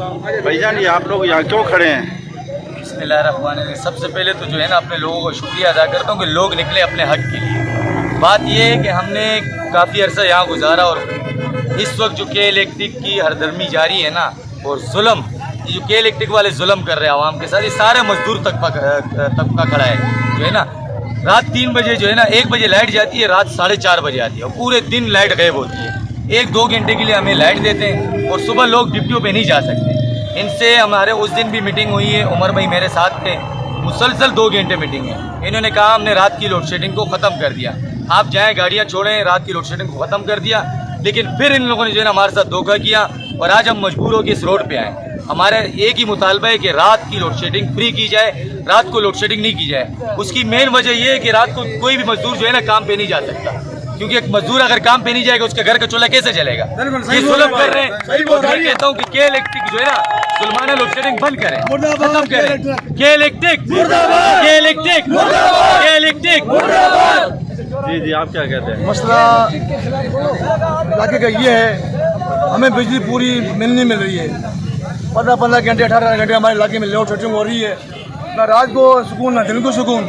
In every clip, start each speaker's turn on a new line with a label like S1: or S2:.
S1: भाईजान ये आप लोग यहाँ क्यों खड़े हैं?
S2: बिस्मिल्लाहिर्रहमानिर्रहीम। सबसे पहले तो जो है ना अपने लोगों को शुक्रिया अदा करता हूँ कि लोग निकले अपने हक के लिए। बात ये है कि हमने काफ़ी अरसा यहाँ गुजारा और इस वक्त जो के इलेक्ट्रिक की हरदर्मी जारी है ना और जुल्म, ये जो के इलेक्ट्रिक वाले जुल्म कर रहे हैं आवाम के साथ, ये सारे मजदूर तबका खड़ा है जो है ना। रात 3 बजे जो है ना 1 बजे लाइट जाती है, रात 4:30 बजे आती है और पूरे दिन लाइट गायब होती है। 1-2 घंटे के लिए हमें लाइट देते हैं और सुबह लोग ड्यूटियों पे नहीं जा सकते। इनसे हमारे उस दिन भी मीटिंग हुई है, उमर भाई मेरे साथ थे, मुसलसल 2 घंटे मीटिंग है। इन्होंने कहा हमने रात की लोड शेडिंग को ख़त्म कर दिया, आप जाएँ गाड़ियाँ छोड़ें, रात की लोड शेडिंग को ख़त्म कर दिया। लेकिन फिर इन लोगों ने जो है ना हमारे साथ धोखा किया और आज हम मजबूर होकर इस रोड पे आए। हमारा एक ही मुतालबा है कि रात की लोड शेडिंग फ्री की जाए, रात को लोड शेडिंग नहीं की जाए। उसकी मेन वजह यह है कि रात को कोई भी मजदूर जो है ना काम पे नहीं जा सकता, क्योंकि एक मजदूर अगर काम पे नहीं जाएगा उसके घर का चूल्हा कैसे चलेगा। ये जुल्म कर रहे हैं। मैं कहता हूँ कि के इलेक्ट्रिक जो है ना सुलमाना लोड शेडिंग बंद करें, खत्म करें। के इलेक्ट्रिक, के इलेक्ट्रिक, के इलेक्ट्रिक।
S1: जी आप क्या कहते हैं?
S3: मसला इलाके का ये है, हमें बिजली पूरी मिल रही है। 15 घंटे 18 घंटे हमारे इलाके में लोड शेडिंग हो रही है। ना रात को सुकून ना दिन को सुकून।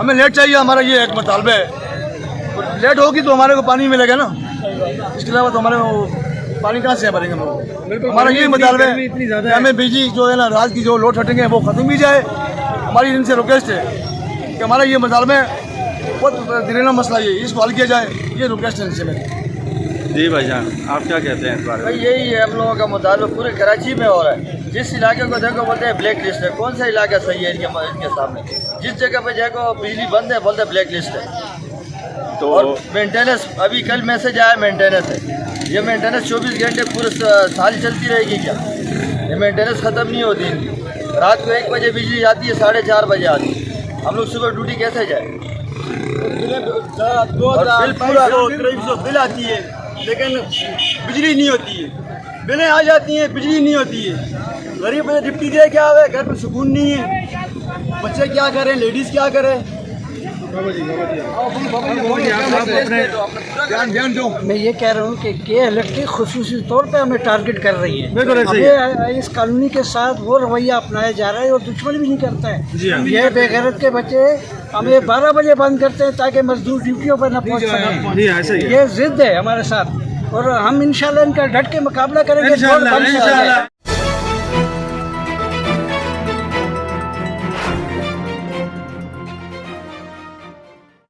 S3: हमें लेट चाहिए, हमारा ये एक मुतालबा है। लेट होगी तो हमारे को पानी मिलेगा ना, इसके अलावा तो हमारे को पानी कहाँ से भरेंगे हम लोग। हमारा यही मुतालबा है कि हमें बिजली जो है ना रात की जो लोड शेडिंग है वो ख़त्म भी जाए। हमारी इनसे रिक्वेस्ट है कि हमारा ये मुतालबा है, बहुत दिलीना मसला ये, इसको हल किया जाए, ये रिक्वेस्ट है इनसे मेरी।
S1: जी भाईजान आप क्या कहते हैं इस बारे में?
S4: भाई यही है हम लोगों का मुतालबा पूरे कराची में हो रहा है। जिस इलाके को देखो बोलते हैं ब्लैक लिस्ट है। कौन सा इलाका सही है इनके सामने? जिस जगह पे देखो बिजली बंद है बोलते हैं ब्लैक लिस्ट है।
S1: तो
S4: और मेंटेनेंस, अभी कल मैसेज आया मेंटेनेंस है। ये मेंटेनेंस 24 घंटे पूरे साल चलती रहेगी क्या? ये मेंटेनेंस ख़त्म नहीं होती इनकी। रात को 1 बजे बिजली आती है, 4:30 बजे आती है। हम लोग सुबह ड्यूटी कैसे जाए? बिल पूरा
S3: 2300 बिल आती है लेकिन बिजली नहीं होती है। बिलें आ जाती हैं, बिजली नहीं होती है। गरीब बच्चे डिप्टी दे क्या है, घर पर सुकून नहीं है। बच्चे क्या करें, लेडीज़ क्या करें?
S5: मैं ये कह रहा हूँ कि के इलेक्ट्रिक खुसूसी तौर पे हमें टारगेट कर रही है। हमें इस कानूनी के साथ वो रवैया अपनाया जा रहा है और दुश्मन भी नहीं करता है। ये बेगैरत के बच्चे हमें 12 बजे बंद करते हैं ताकि मजदूर ड्यूटियों पर न पहुँच सकें। ये जिद है हमारे साथ और हम इंशाल्लाह इनका डट के मुकाबला करेंगे।